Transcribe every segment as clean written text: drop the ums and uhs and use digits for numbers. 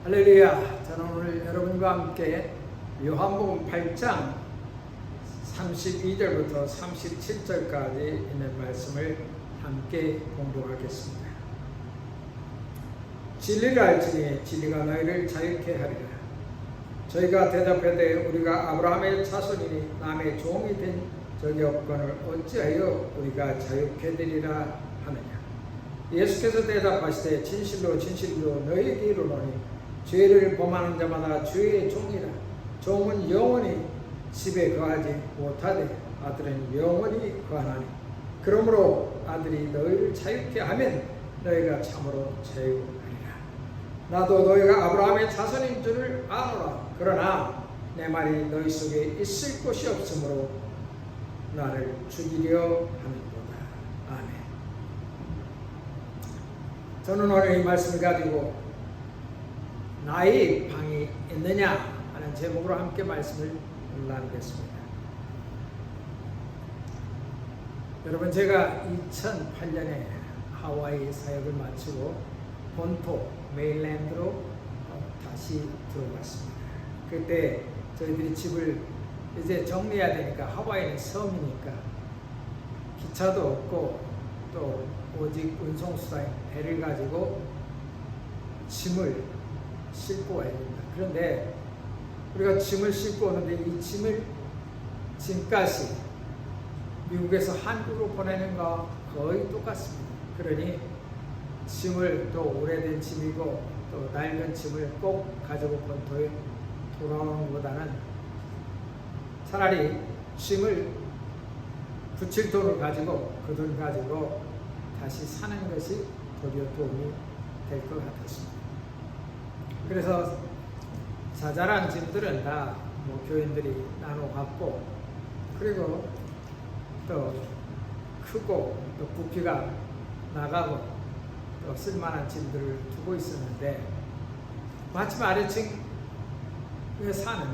할렐루야. 저는 오늘 여러분과 함께 요한복음 8장 32절부터 37절까지 있는 말씀을 함께 공부하겠습니다. 진리를 알지니 진리가 너희를 자유케 하리라. 저희가 대답하되 우리가 아브라함의 자손이니 남의 종이 된 적이 없거늘 어찌하여 우리가 자유케 되리라 하느냐. 예수께서 대답하시되 진실로 진실로 너희에게 이르노니 죄를 범하는 자마다 죄의 종이라. 종은 영원히 집에 거하지 못하되 아들은 영원히 거하나니 그러므로 아들이 너희를 자유케 하면 너희가 참으로 자유하리라. 나도 너희가 아브라함의 자손인 줄을 아노라. 그러나 내 말이 너희 속에 있을 곳이 없으므로 나를 죽이려 하는도다. 아멘. 저는 오늘 이 말씀을 가지고 나의 방이 있느냐 하는 제목으로 함께 말씀을 나누겠습니다. 여러분, 제가 2008년에 하와이 사역을 마치고 본토 메일랜드로 다시 들어갔습니다. 그때 저희들이 집을 이제 정리해야 되니까, 하와이는 섬이니까 기차도 없고 또 오직 운송수단인 배를 가지고 짐을 싣고 와야 됩니다. 그런데 우리가 짐을 싣고 오는데 이 짐값이 미국에서 한국으로 보내는 거 거의 똑같습니다. 그러니 짐을, 또 오래된 짐이고 또 낡은 짐을 꼭 가지고 본토에 돌아오는 것보다는 차라리 짐을 붙일 돈을 가지고 그 돈 가지고 다시 사는 것이 도리어 도움이 될 것 같았습니다. 그래서 자잘한 짐들은 다 교인들이 나눠 갖고, 그리고 또 크고 또 부피가 나가고 또 쓸만한 짐들을 두고 있었는데, 마침 아래층에 사는,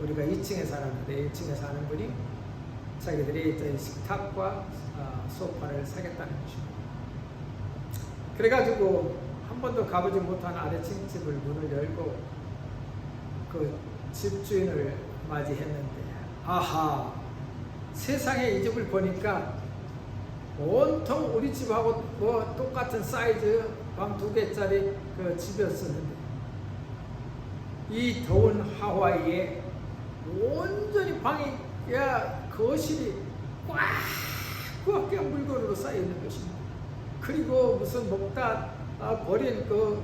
우리가 2층에 살았는데 1층에 사는 분이 자기들이 저희 식탁과 소파를 사겠다는 것입니다. 그래가지고 한 번도 가보지 못한 아래층 집을 문을 열고 그 집주인을 맞이했는데, 아하, 세상에 이 집을 보니까 온통 우리 집하고 뭐 똑같은 사이즈 방 2개짜리 그 집이었었는데, 이 더운 하와이에 온전히 방이, 거실이 꽉 물건으로 쌓여 있는 것입니다. 그리고 무슨 먹다 버린 그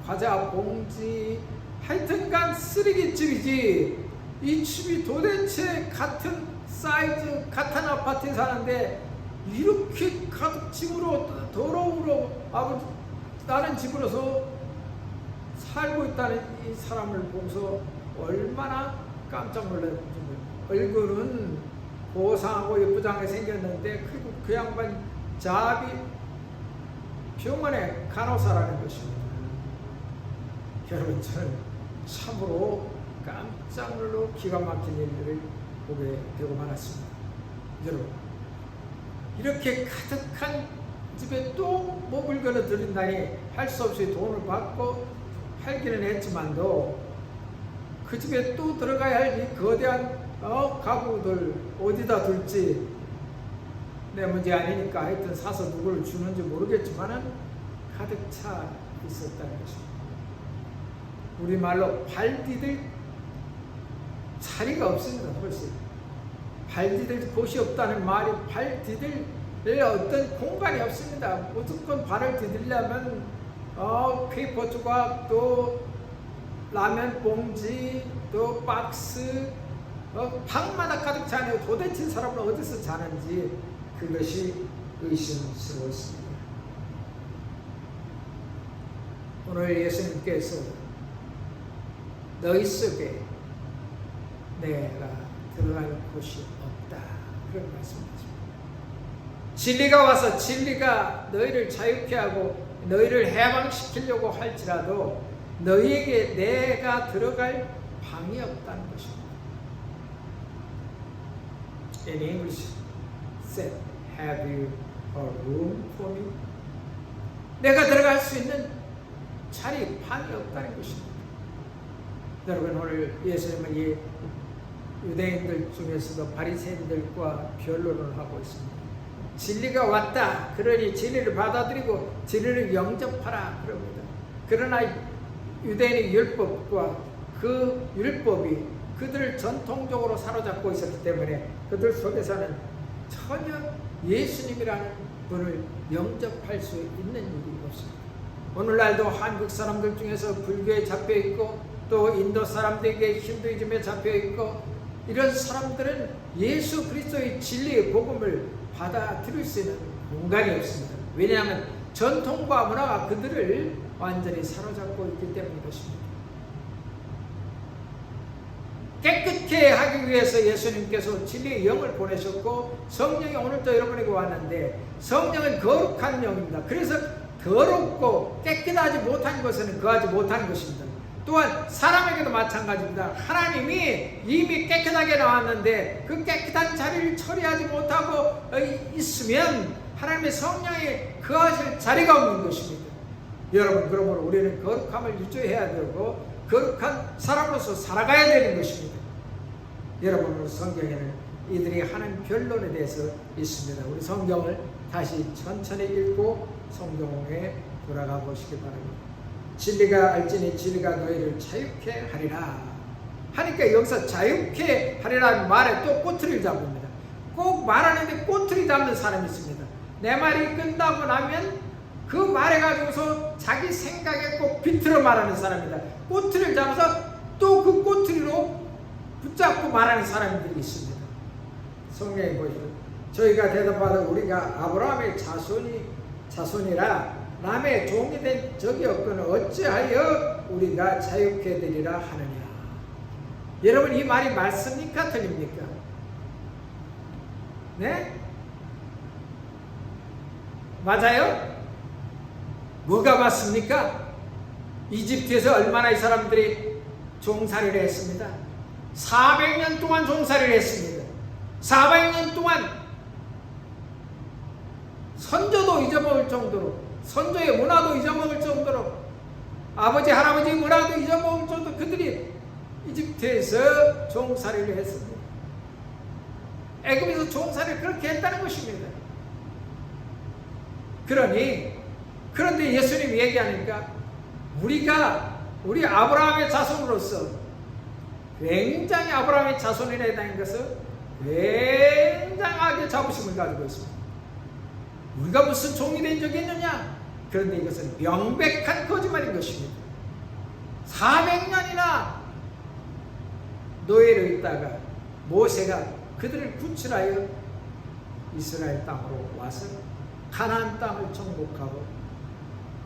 과자 봉지, 하여튼간 쓰레기집이지, 이 집이 도대체 같은 사이즈, 같은 아파트에 사는데 이렇게 가득 짐으로, 더러움으로 다른 집으로서 살고 있다는 이 사람을 보고서 얼마나 깜짝 놀랐는지. 얼굴은 고상하고 예쁘장하게 생겼는데, 그리고 그 양반 자비 병원의 간호사라는 것입니다. 여러분, 저는 참으로 깜짝 놀라 기가 막힌 일들을 보게 되고 말았습니다. 여러분, 이렇게 가득한 집에 또 뭐 물건을 들인다니 할 수 없이 돈을 받고 팔기는 했지만도 그 집에 또 들어가야 할 이 거대한 가구들 어디다 둘지 내 문제 아니니까 하여튼 사서 누구를 주는지 모르겠지만은 가득 차 있었다는 것입니다. 우리말로 발 디딜 자리가 없습니다. 훨씬 발 디딜 곳이 없다는 말이, 발 디딜 어떤 공간이 없습니다. 무조건 발을 디딜려면 페이퍼 조각, 또 라면 봉지, 또 박스, 방마다 가득 차네요. 도대체 사람은 어디서 자는지 그것이 의심스러웠습니다. 오늘 예수님께서 너희 속에 내가 들어갈 곳이 없다, 그런 말씀이십니다. 진리가 와서 진리가 너희를 자유케 하고 너희를 해방시키려고 할지라도 너희에게 내가 들어갈 방이 없다는 것입니다. In English, said, have you a room for me? 내가 들어갈 수 있는 자리, 방이 없다는 것입니다. 여러분, 오늘 예수님은 이 유대인들 중에서도 바리새인들과 변론을 하고 있습니다. 진리가 왔다. 그러니 진리를 받아들이고 진리를 영접하라 그럽니다. 그러나 유대인의 율법과 그 율법이 그들을 전통적으로 사로잡고 있었기 때문에 그들 속에서는 전혀 예수님이라는 분을 영접할 수 있는 일이 없습니다. 오늘날도 한국 사람들 중에서 불교에 잡혀있고 또 인도 사람들에게 힌두이즘에 잡혀있고 이런 사람들은 예수 그리스도의 진리의 복음을 받아들일 수 있는 공간이 없습니다. 왜냐하면 전통과 문화가 그들을 완전히 사로잡고 있기 때문인 것입니다. 깨끗게 하기 위해서 예수님께서 진리의 영을 보내셨고 성령이 오늘도 여러분에게 왔는데 성령은 거룩한 영입니다. 그래서 더럽고 깨끗하지 못한 것은 거하지 못하는 것입니다. 또한 사람에게도 마찬가지입니다. 하나님이 이미 깨끗하게 나왔는데 그 깨끗한 자리를 처리하지 못하고 있으면 하나님의 성령이 거하실 자리가 없는 것입니다. 여러분, 그러므로 우리는 거룩함을 유지해야 되고 거룩한 사람으로서 살아가야 되는 것입니다. 여러분, 오늘 성경에는 이들이 하는 변론에 대해서 있습니다. 우리 성경을 다시 천천히 읽고 성경에 돌아가 보시기 바랍니다. 진리가 알지니 진리가 너희를 자유케 하리라 하니까 여기서 자유케 하리라는 말에 또 꼬투리를 잡습니다. 꼭 말하는데 꼬투리 잡는 사람이 있습니다. 내 말이 끝나고 나면 그 말해 가지고서 자기 생각에 꼭 비틀어 말하는 사람입니다. 꼬투리를 잡아서 또 그 꼬투리로 붙잡고 말하는 사람들이 있습니다. 성경에 보시면 저희가 대답하되 우리가 아브라함의 자손이라 남의 종이 된 적이 없거늘 어찌하여 우리가 자유케 되리라 하느냐. 여러분, 이 말이 맞습니까? 틀립니까? 네? 맞아요? 뭐가 맞습니까? 이집트에서 얼마나 이 사람들이 종살이를 했습니다. 400년 동안 종살이를 했습니다. 400년 동안 선조도 잊어먹을 정도로, 선조의 문화도 잊어먹을 정도로, 아버지 할아버지 문화도 잊어먹을 정도로 그들이 이집트에서 종살이를 했습니다. 애굽에서 종살이를 그렇게 했다는 것입니다. 그런데 예수님이 얘기하니까 우리 아브라함의 자손으로서 굉장히 아브라함의 자손이라는 것을 굉장하게 자부심을 가지고 있습니다. 우리가 무슨 종이 된 적이 있느냐? 그런데 이것은 명백한 거짓말인 것입니다. 400년이나 노예로 있다가 모세가 그들을 구출하여 이스라엘 땅으로 와서 가나안 땅을 정복하고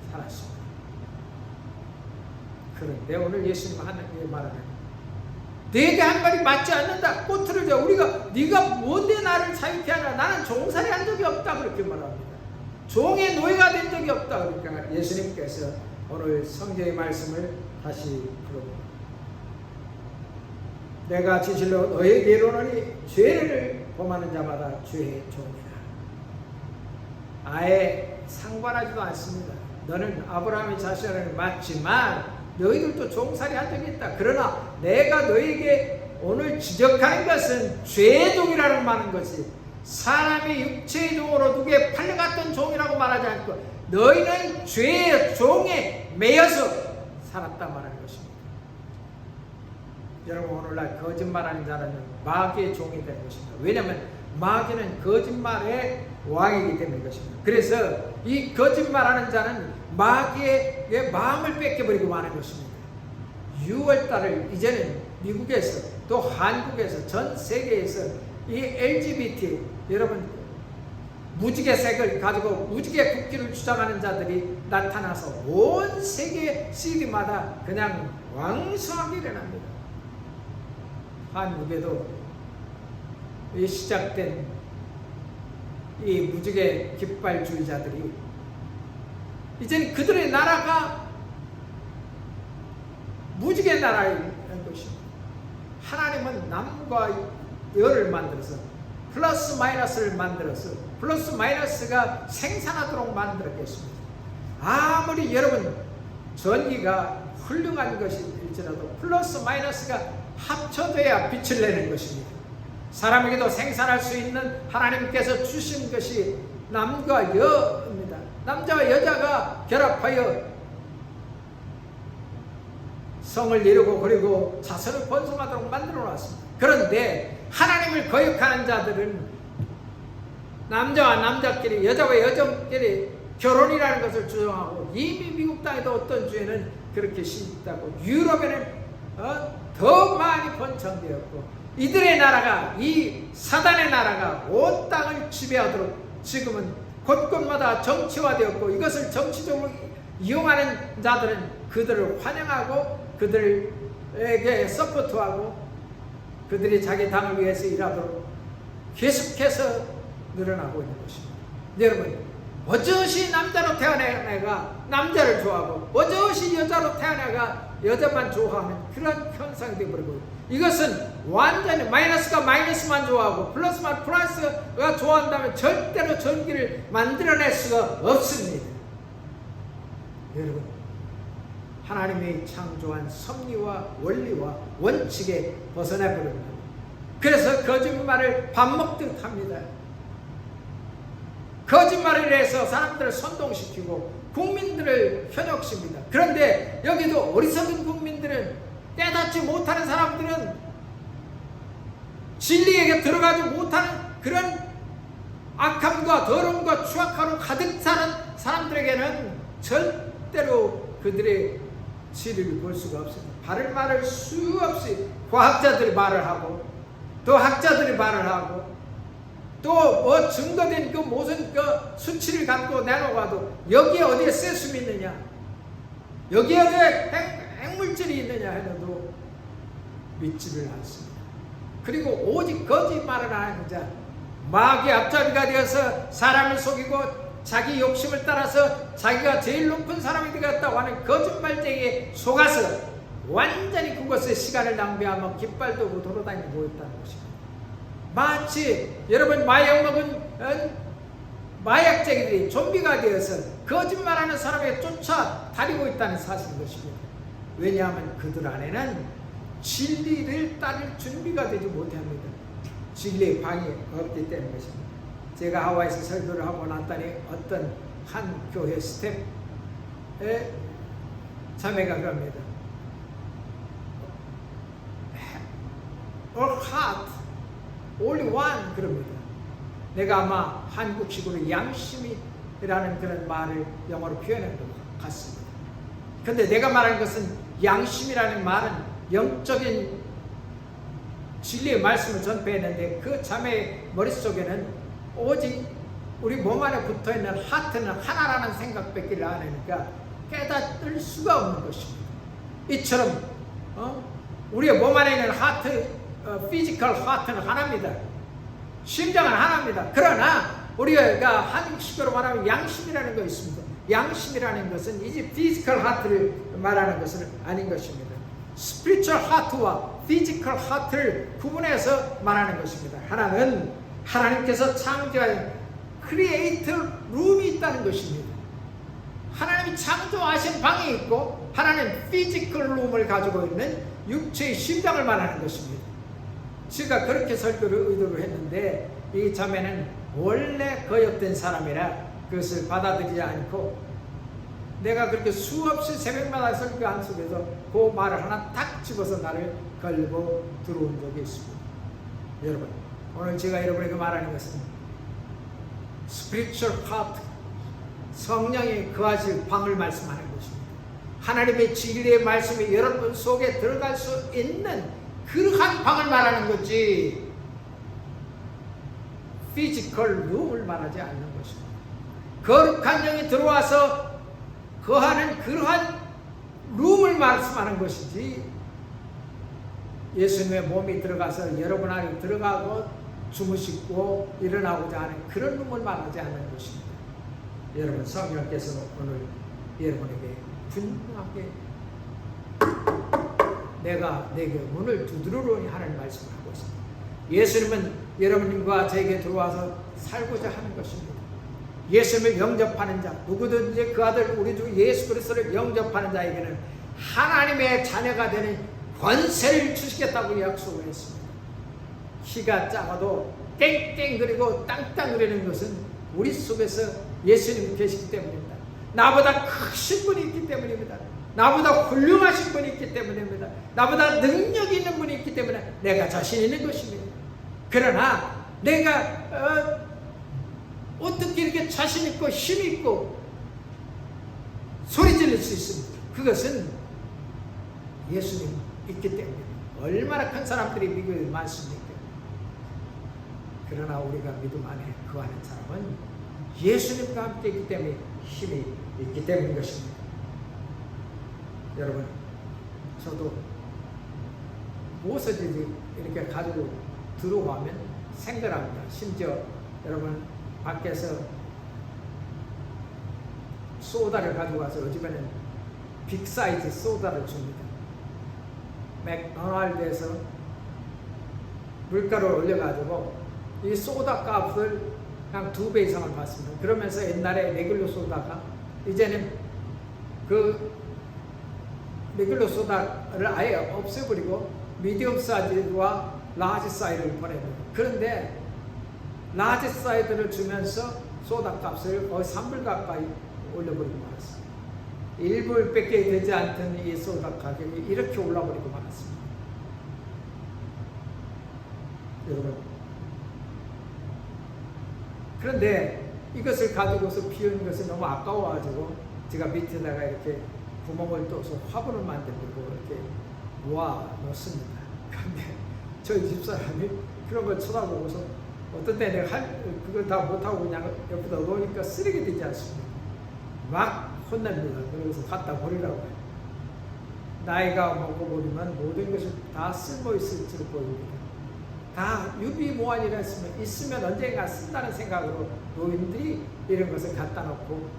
살았습니다. 그런데 오늘 예수님 하나님의 말하는 내게 한 말이 맞지 않는다. 꼬투리를 잡아 네가 뭔데 나를 자유케 하나? 나는 종살이 한 적이 없다. 그렇게 말합니다. 종의 노예가 된 적이 없다. 그러니까 예수님께서 오늘 성경의 말씀을 다시 들어봅니다. 내가 진실로 너에게 이르노니 죄를 범하는 자마다 죄의 종이라. 아예 상관하지도 않습니다. 너는 아브라함의 자손은 맞지만 너희들도 종살이 한 적이 있다. 그러나 내가 너희에게 오늘 지적하는 것은 죄의 종이라는 말인 것이 사람이 육체의 종으로 누구에 팔려갔던 종이라고 말하지 않고 너희는 죄의 종에 매여서 살았다 말하는 것입니다. 여러분, 오늘날 거짓말하는 자는 마귀의 종이 되는 것입니다. 왜냐하면 마귀는 거짓말의 왕이기 때문인 것입니다. 그래서 이 거짓말하는 자는 마귀의 마음을 뺏겨버리고 마는 것입니다. 6월달을 이제는 미국에서 또 한국에서 전 세계에서 이 LGBT 여러분 무지개색을 가지고 무지개 국기를 주장하는 자들이 나타나서 온 세계 시리마다 그냥 왕성하게 일어납니다. 한국에도 이 시작된 이 무지개 깃발주의자들이 이제는 그들의 나라가 무지개 나라인 것입니다. 하나님은 남과 열을 만들어서 플러스 마이너스를 만들어서 플러스 마이너스가 생산하도록 만들었겠습니다. 아무리 여러분 전기가 훌륭한 것일지라도 플러스 마이너스가 합쳐져야 빛을 내는 것입니다. 사람에게도 생산할 수 있는 하나님께서 주신 것이 남과 여입니다. 남자와 여자가 결합하여 성을 이루고 그리고 자손을 번성하도록 만들어 놨습니다. 그런데 하나님을 거역하는 자들은 남자와 남자끼리, 여자와 여자끼리 결혼이라는 것을 주장하고, 이미 미국 땅에도 어떤 주에는 그렇게 시있다고, 유럽에는 더 많이 번창되었고, 이들의 나라가, 이 사단의 나라가 온 땅을 지배하도록 지금은 곳곳마다 정치화되었고, 이것을 정치적으로 이용하는 자들은 그들을 환영하고 그들에게 서포트하고 그들이 자기 당을 위해서 일하도록 계속해서 늘어나고 있는 것입니다. 여러분, 어저씨 남자로 태어난 애가 남자를 좋아하고 어저씨 여자로 태어난 애가 여자만 좋아하면 그런 현상이 되어버리고, 이것은 완전히 마이너스가 마이너스만 좋아하고 플러스만 플러스가 좋아한다면 절대로 전기를 만들어낼 수가 없습니다. 여러분, 하나님이 창조한 섭리와 원리와 원칙에 벗어나버립니다. 그래서 거짓말을 밥 먹듯 합니다. 거짓말을 해서 사람들을 선동시키고 국민들을 현혹시킵니다. 그런데 여기도 어리석은 국민들은, 깨닫지 못하는 사람들은, 진리에게 들어가지 못하는 그런 악함과 더러움과 추악함으로 가득 차는 사람들에게는 절대로 그들의 진리를 볼 수가 없습니다. 바른 말을 수없이 과학자들이 말을 하고 또 학자들이 말을 하고 또 뭐 증거된 그 무슨 그 수치를 갖고 내놓아도 여기에 어디에 세슘이 있느냐, 여기에 어디에 핵물질이 있느냐 해도 믿지를 않습니다. 그리고 오직 거짓말을 하는 자, 마귀의 앞잡이가 되어서 사람을 속이고 자기 욕심을 따라서 자기가 제일 높은 사람이 되겠다고 하는 거짓말쟁이에 속아서 완전히 그것에 시간을 낭비하며 깃발도 없고 돌아다니고 있다는 것입니다. 마치 여러분 마약 먹은 마약쟁이들이 좀비가 되어서 거짓말하는 사람에게 쫓아다니고 있다는 사실인 것입니다. 왜냐하면 그들 안에는 진리를 따를 준비가 되지 못합니다. 진리의 방이 없기 때문인 것입니다. 제가 하와이에서 설교를 하고 났더니 어떤 한 교회 스텝에 자매가 그럽니다. Or heart, only one 그럽니다. 내가 아마 한국식으로 양심이라는 그런 말을 영어로 표현한 것 같습니다. 근데 내가 말하는 것은 양심이라는 말은 영적인 진리의 말씀을 전폐했는데, 그 자매의 머릿속에는 오직 우리 몸 안에 붙어있는 하트는 하나라는 생각밖에 안 하니까 깨닫을 수가 없는 것입니다. 이처럼 우리의 몸 안에 있는 하트, 피지컬 하트는 하나입니다. 심장은 하나입니다. 그러나 우리가 한식으로 말하면 양심이라는 것이 있습니다. 양심이라는 것은 이제 피지컬 하트를 말하는 것은 아닌 것입니다. 스피리추얼 하트와 피지컬 하트를 구분해서 말하는 것입니다. 하나는 하나님께서 창조한 크리에이터 룸이 있다는 것입니다. 하나님이 창조하신 방이 있고, 하나는 피지컬 룸을 가지고 있는 육체의 심장을 말하는 것입니다. 제가 그렇게 설교를 의도로 했는데, 이 자매는 원래 거역된 사람이라 그것을 받아들이지 않고, 내가 그렇게 수없이 새벽마다 설교한 속에서 그 말을 하나 딱 집어서 나를 걸고 들어온 적이 있습니다. 여러분, 오늘 제가 여러분에게 말하는 것은 스피리추얼 하트, 성령이 거하실 방을 말씀하는 것입니다. 하나님의 진리의 말씀이 여러분 속에 들어갈 수 있는 그러한 방을 말하는 거지, 피지컬 룸을 말하지 않는 것입니다. 거룩한 영이 들어와서 거하는 그러한 룸을 말씀하는 것이지, 예수님의 몸이 들어가서 여러분 안에 들어가고 주무시고 일어나고자 하는 그런 룸을 말하지 않는 것입니다. 여러분, 성령께서는 오늘 여러분에게 분명하게 내가 내게 문을 두드리노니 하는 말씀을 하고 있습니다. 예수님은 여러분과 저에게 들어와서 살고자 하는 것입니다. 예수님을 영접하는 자, 누구든지 그 아들 우리 주 예수 그리스도를 영접하는 자에게는 하나님의 자녀가 되는 권세를 주시겠다고 약속을 했습니다. 키가 작아도 땡땡거리고 땅땅거리는 것은 우리 속에서 예수님이 계시기 때문입니다. 나보다 크신 분이 있기 때문입니다. 나보다 훌륭하신 분이 있기 때문입니다. 나보다 능력이 있는 분이 있기 때문에 내가 자신 있는 것입니다. 그러나 내가 어떻게 이렇게 자신 있고 힘 있고 소리 지를 수 있습니까? 그것은 예수님 있기 때문입니다. 얼마나 큰 사람들이 믿음이 많습니까? 그러나 우리가 믿음 안에 거하는 사람은 예수님과 함께 있기 때문에 힘이 있기 때문인 것입니다. 여러분, 저도 무엇을 이렇게 가지고 들어가면 생각합니다. 심지어 여러분 밖에서 소다를 가지고 와서 요즘에는 빅사이즈 소다를 줍니다. 맥도날드에서 물가를 올려가지고 이 소다 값을 그냥 2배 이상을 받습니다. 그러면서 옛날에 레귤러 소다가 이제는 그 레귤러 소다를 아예 없애버리고 미디엄 사이즈와 라지 사이즈를 보냅니다. 그런데 라지 사이즈를 주면서 소다 값을 거의 3불 가까이 올려버리고 말았습니다. 1불밖에 되지 않던 이 소다 가격이 이렇게 올라버리고 말았습니다. 여러분, 그런데 이것을 가지고서 비우는 것은 너무 아까워가지고 제가 밑에다가 이렇게 구멍을 뚫어서 화분을 만들고 이렇게 모아 놓습니다. 그런데 저희 집사람이 그런 걸 쳐다보고서 어떤 때 내가 그걸 다 못하고 그냥 옆에다 놓으니까 쓰레기 되지 않습니까? 막 혼납니다. 그래서 갖다 버리라고 해요. 나이가 먹어버리면 모든 것이 다 쓸모 있을 줄 보입니다. 다 유비무환이라 했으면 있으면 언젠가 쓴다는 생각으로 노인들이 이런 것을 갖다 놓고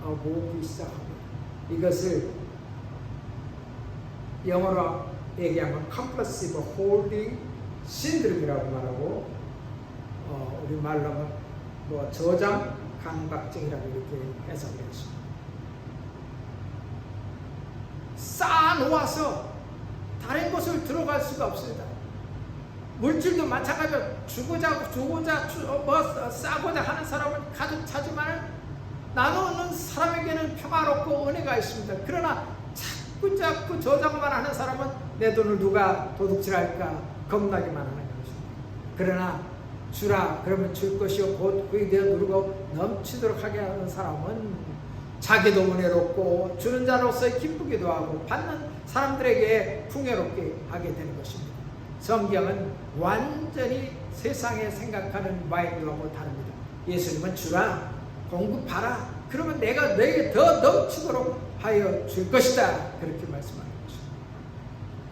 모으기 시작합니다. 이것을 영어로 얘기하면 compulsive hoarding syndrome이라고 말하고 우리 말로 하면 저장 강박증이라고 이렇게 해석했습니다. 쌓아놓아서 다른 곳을 들어갈 수가 없습니다. 물질도 마찬가지로 주고자 싸고자 하는 사람은 가득 차지만 나누는 사람에게는 평화롭고 은혜가 있습니다. 그러나 자꾸 저장만 하는 사람은 내 돈을 누가 도둑질할까 겁나기만 하는 것입니다. 그러나 주라 그러면 줄 것이요 곧 그에 대해 누르고 넘치도록 하게 하는 사람은 자기도 은혜롭고 주는 자로서 기쁘기도 하고 받는 사람들에게 풍요롭게 하게 되는 것입니다. 성경은 완전히 세상에 생각하는 마인드하고 다릅니다. 예수님은 주라 공급하라 그러면 내가 너에게 더 넘치도록 하여 줄 것이다 그렇게 말씀하는 것입니다.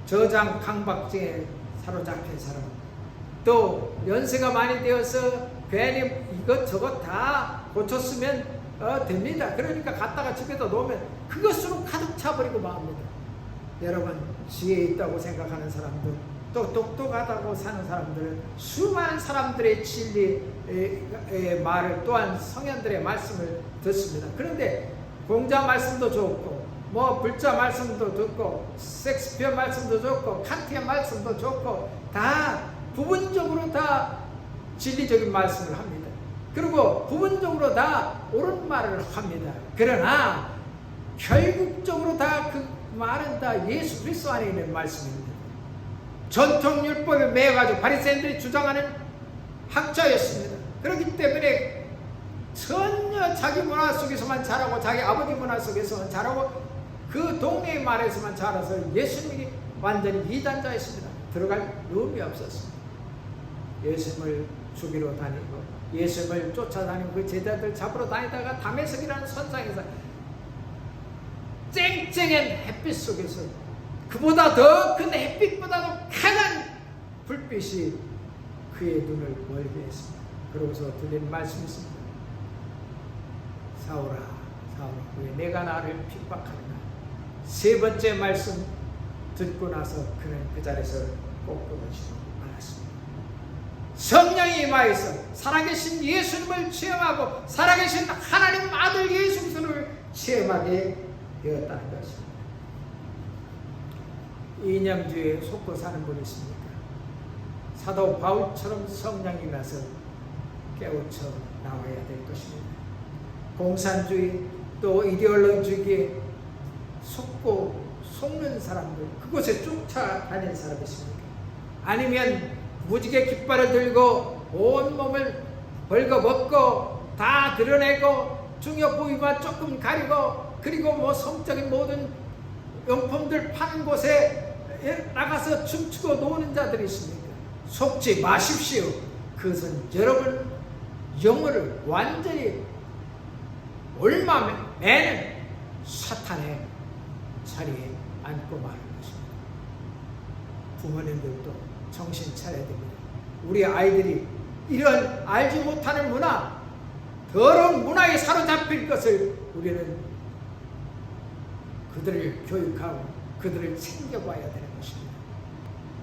저장 강박증에 사로잡힌 사람 또 연세가 많이 되어서 괜히 이것저것 다 고쳤으면 됩니다. 그러니까 갖다가 집에다 놓으면 그것으로 가득 차버리고 맙니다. 여러분 지혜 있다고 생각하는 사람들 또 똑똑하다고 사는 사람들은 수많은 사람들의 진리의 말을 또한 성현들의 말씀을 듣습니다. 그런데 공자 말씀도 좋고 불자 말씀도 듣고 섹스피어 말씀도 좋고 칸트의 말씀도 좋고 다 부분적으로 다 진리적인 말씀을 합니다. 그리고 부분적으로 다 옳은 말을 합니다. 그러나 결국적으로 다 그 말은 다 예수 그리스도 안에 있는 말씀입니다. 전통율법에 매여가지고 바리새인들이 주장하는 학자였습니다. 그렇기 때문에 전혀 자기 문화 속에서만 자라고 자기 아버지 문화 속에서만 자라고 그 동네의 말에서만 자라서 예수님이 완전히 이단자였습니다. 들어갈 룸이 없었습니다. 예수님을 죽이러 다니고 예수님을 쫓아다니고 그 제자들 잡으러 다니다가 다메섹이라는 선상에서 쨍쨍한 햇빛 속에서 그보다 더 큰 햇빛보다도 강한 불빛이 그의 눈을 멀게 했습니다. 그러고서 들리는 말씀이 있습니다. 사울아 사울아 왜 내가 나를 핍박하느냐. 세 번째 말씀 듣고 나서 그는 그 자리에서 꼭 끊어지고 말았습니다. 성령이 임하여서 살아계신 예수님을 체험하고 살아계신 하나님 아들 예수 그리스도를 체험하게 되었다는 것입니다. 이념주의에 속고 사는 분이 있습니까? 사도 바울처럼 성령이 나서 깨우쳐 나와야 될 것입니다. 공산주의 또 이데올로기에 속는 사람들, 그곳에 쫓아다니는 사람이 있습니까? 아니면 무지개 깃발을 들고 온몸을 벌거벗고 다 드러내고 중요 부위만 조금 가리고 그리고 뭐 성적인 모든 용품들 파는 곳에 나가서 춤추고 노는 자들이 있습니까? 속지 마십시오. 그것은 여러분 영혼을 완전히 올마매는 사탄의 자리에 앉고 마는 것입니다. 부모님들도 정신 차려야 됩니다. 우리 아이들이 이런 알지 못하는 문화, 더러운 문화에 사로잡힐 것을 우리는 그들을 교육하고 그들을 챙겨봐야 되는